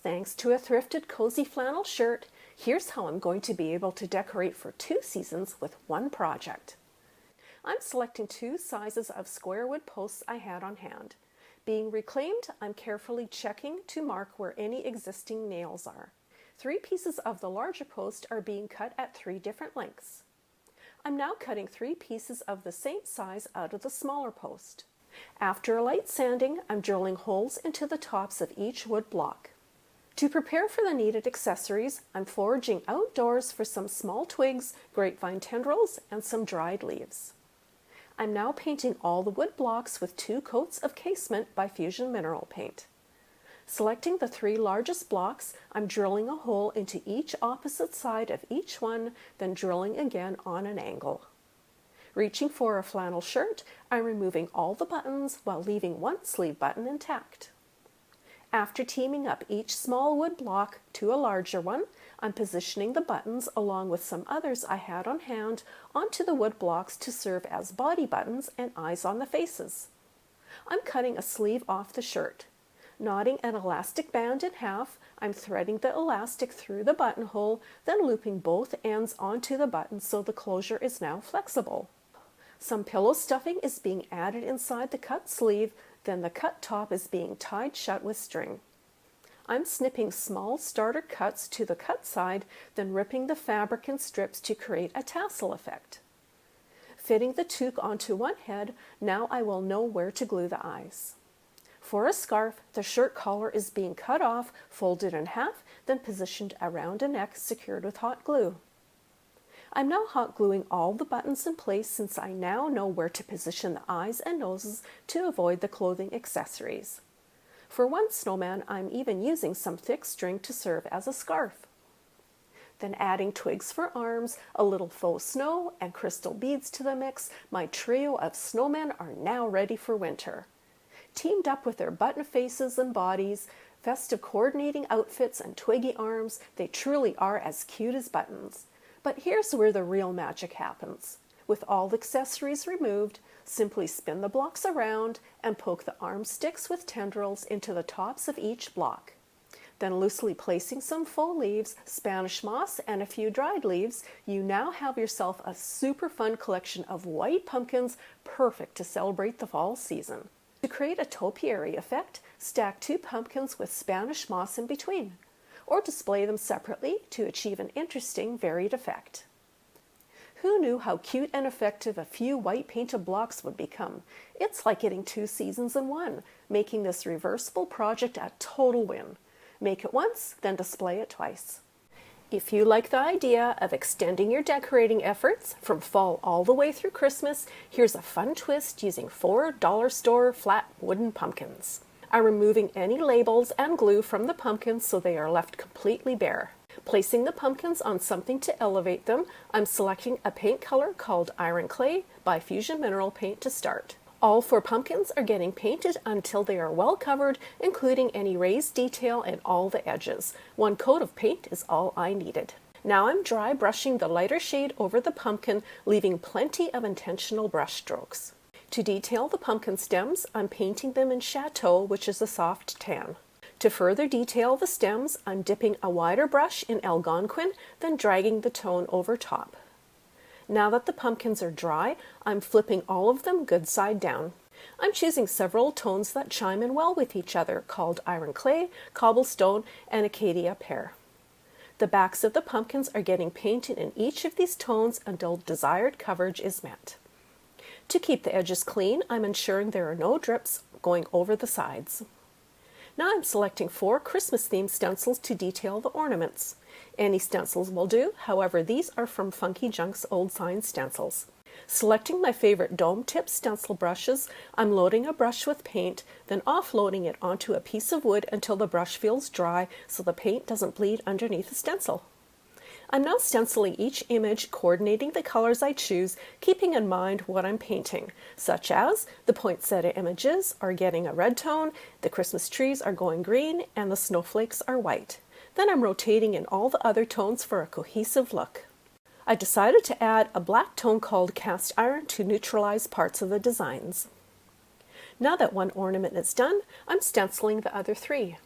Thanks to a thrifted cozy flannel shirt, here's how I'm going to be able to decorate for 2 seasons with one project. I'm selecting 2 sizes of square wood posts I had on hand. Being reclaimed, I'm carefully checking to mark where any existing nails are. 3 pieces of the larger post are being cut at 3 different lengths. I'm now cutting 3 pieces of the same size out of the smaller post. After a light sanding, I'm drilling holes into the tops of each wood block. To prepare for the needed accessories, I'm foraging outdoors for some small twigs, grapevine tendrils, and some dried leaves. I'm now painting all the wood blocks with 2 coats of casement by Fusion Mineral Paint. Selecting the 3 largest blocks, I'm drilling a hole into each opposite side of each one, then drilling again on an angle. Reaching for a flannel shirt, I'm removing all the buttons while leaving one sleeve button intact. After teaming up each small wood block to a larger one, I'm positioning the buttons along with some others I had on hand onto the wood blocks to serve as body buttons and eyes on the faces. I'm cutting a sleeve off the shirt. Knotting an elastic band in half, I'm threading the elastic through the buttonhole, then looping both ends onto the button so the closure is now flexible. Some pillow stuffing is being added inside the cut sleeve, then the cut top is being tied shut with string. I'm snipping small starter cuts to the cut side, then ripping the fabric in strips to create a tassel effect. Fitting the toque onto one head, now I will know where to glue the eyes. For a scarf, the shirt collar is being cut off, folded in half, then positioned around a neck secured with hot glue. I'm now hot gluing all the buttons in place since I now know where to position the eyes and noses to avoid the clothing accessories. For one snowman, I'm even using some thick string to serve as a scarf. Then adding twigs for arms, a little faux snow, and crystal beads to the mix, my trio of snowmen are now ready for winter. Teamed up with their button faces and bodies, festive coordinating outfits and twiggy arms, they truly are as cute as buttons. But here's where the real magic happens. With all the accessories removed, simply spin the blocks around and poke the arm sticks with tendrils into the tops of each block. Then loosely placing some faux leaves, Spanish moss, and a few dried leaves, you now have yourself a super fun collection of white pumpkins perfect to celebrate the fall season. To create a topiary effect, stack 2 pumpkins with Spanish moss in between, or display them separately to achieve an interesting varied effect. Who knew how cute and effective a few white painted blocks would become? It's like getting 2 seasons in one, making this reversible project a total win. Make it once, then display it twice. If you like the idea of extending your decorating efforts from fall all the way through Christmas, here's a fun twist using 4 dollar store flat wooden pumpkins. I'm removing any labels and glue from the pumpkins so they are left completely bare. Placing the pumpkins on something to elevate them, I'm selecting a paint color called Iron Clay by Fusion Mineral Paint to start. All 4 pumpkins are getting painted until they are well covered, including any raised detail in all the edges. 1 coat of paint is all I needed. Now I'm dry brushing the lighter shade over the pumpkin, leaving plenty of intentional brush strokes. To detail the pumpkin stems, I'm painting them in Chateau, which is a soft tan. To further detail the stems, I'm dipping a wider brush in Algonquin, then dragging the tone over top. Now that the pumpkins are dry, I'm flipping all of them good side down. I'm choosing several tones that chime in well with each other, called Iron Clay, Cobblestone, and Acacia Pear. The backs of the pumpkins are getting painted in each of these tones until desired coverage is met. To keep the edges clean, I'm ensuring there are no drips going over the sides. Now I'm selecting 4 Christmas-themed stencils to detail the ornaments. Any stencils will do, however these are from Funky Junk's Old Sign Stencils. Selecting my favorite dome tip stencil brushes, I'm loading a brush with paint, then offloading it onto a piece of wood until the brush feels dry so the paint doesn't bleed underneath the stencil. I'm now stenciling each image, coordinating the colors I choose, keeping in mind what I'm painting, such as the poinsettia images are getting a red tone, the Christmas trees are going green, and the snowflakes are white. Then I'm rotating in all the other tones for a cohesive look. I decided to add a black tone called cast iron to neutralize parts of the designs. Now that one ornament is done, I'm stenciling the other 3.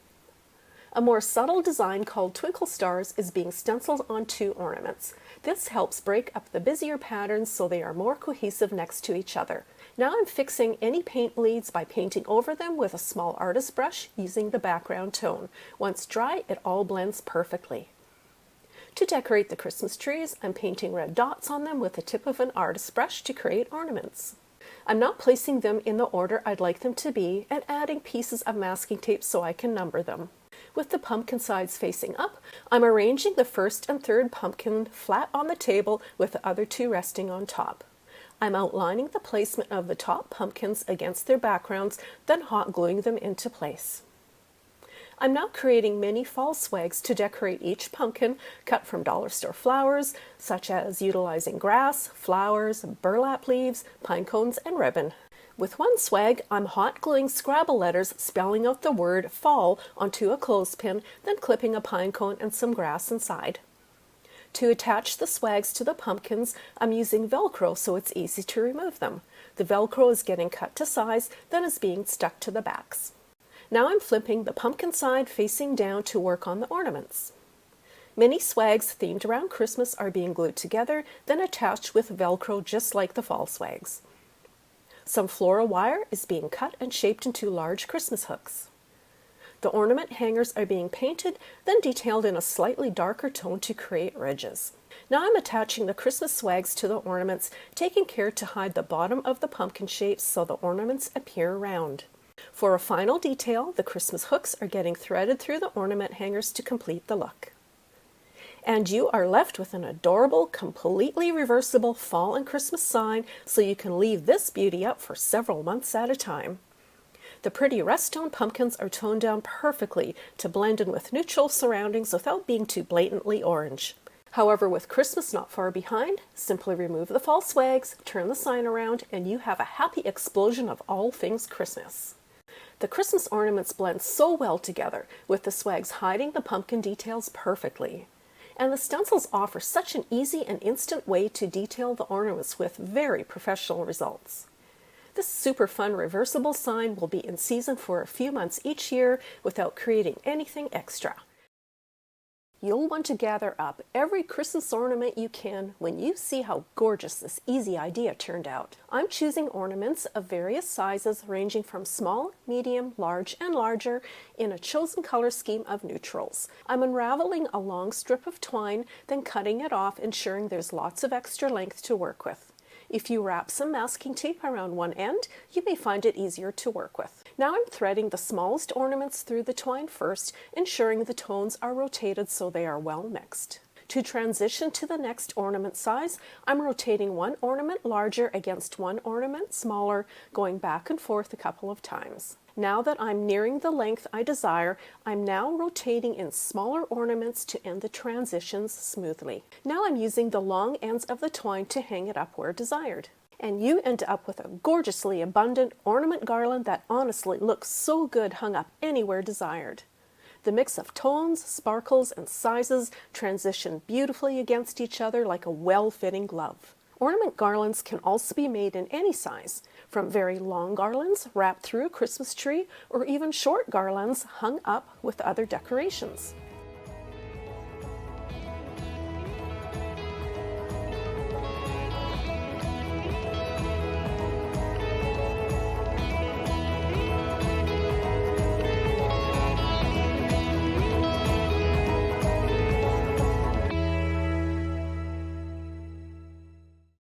A more subtle design called twinkle stars is being stenciled on 2 ornaments. This helps break up the busier patterns so they are more cohesive next to each other. Now I'm fixing any paint bleeds by painting over them with a small artist brush using the background tone. Once dry, it all blends perfectly. To decorate the Christmas trees, I'm painting red dots on them with the tip of an artist brush to create ornaments. I'm not placing them in the order I'd like them to be and adding pieces of masking tape so I can number them. With the pumpkin sides facing up, I'm arranging the first and third pumpkin flat on the table with the other 2 resting on top. I'm outlining the placement of the top pumpkins against their backgrounds, then hot gluing them into place. I'm now creating mini fall swags to decorate each pumpkin, cut from dollar store flowers, such as utilizing grass, flowers, burlap leaves, pine cones, and ribbon. With one swag, I'm hot gluing Scrabble letters spelling out the word fall onto a clothespin, then clipping a pine cone and some grass inside. To attach the swags to the pumpkins, I'm using Velcro so it's easy to remove them. The Velcro is getting cut to size, then is being stuck to the backs. Now I'm flipping the pumpkin side facing down to work on the ornaments. Mini swags themed around Christmas are being glued together, then attached with Velcro just like the fall swags. Some floral wire is being cut and shaped into large Christmas hooks. The ornament hangers are being painted, then detailed in a slightly darker tone to create ridges. Now I'm attaching the Christmas swags to the ornaments, taking care to hide the bottom of the pumpkin shapes so the ornaments appear round. For a final detail, the Christmas hooks are getting threaded through the ornament hangers to complete the look. And you are left with an adorable, completely reversible fall and Christmas sign, so you can leave this beauty up for several months at a time. The pretty rust tone pumpkins are toned down perfectly to blend in with neutral surroundings without being too blatantly orange. However, with Christmas not far behind, simply remove the fall swags, turn the sign around, and you have a happy explosion of all things Christmas. The Christmas ornaments blend so well together, with the swags hiding the pumpkin details perfectly. And the stencils offer such an easy and instant way to detail the ornaments with very professional results. This super fun reversible sign will be in season for a few months each year without creating anything extra. You'll want to gather up every Christmas ornament you can when you see how gorgeous this easy idea turned out. I'm choosing ornaments of various sizes ranging from small, medium, large, and larger in a chosen color scheme of neutrals. I'm unraveling a long strip of twine, then cutting it off, ensuring there's lots of extra length to work with. If you wrap some masking tape around one end, you may find it easier to work with. Now I'm threading the smallest ornaments through the twine first, ensuring the tones are rotated so they are well mixed. To transition to the next ornament size, I'm rotating one ornament larger against one ornament smaller, going back and forth a couple of times. Now that I'm nearing the length I desire, I'm now rotating in smaller ornaments to end the transitions smoothly. Now I'm using the long ends of the twine to hang it up where desired. And you end up with a gorgeously abundant ornament garland that honestly looks so good hung up anywhere desired. The mix of tones, sparkles, and sizes transition beautifully against each other like a well-fitting glove. Ornament garlands can also be made in any size, from very long garlands wrapped through a Christmas tree or even short garlands hung up with other decorations.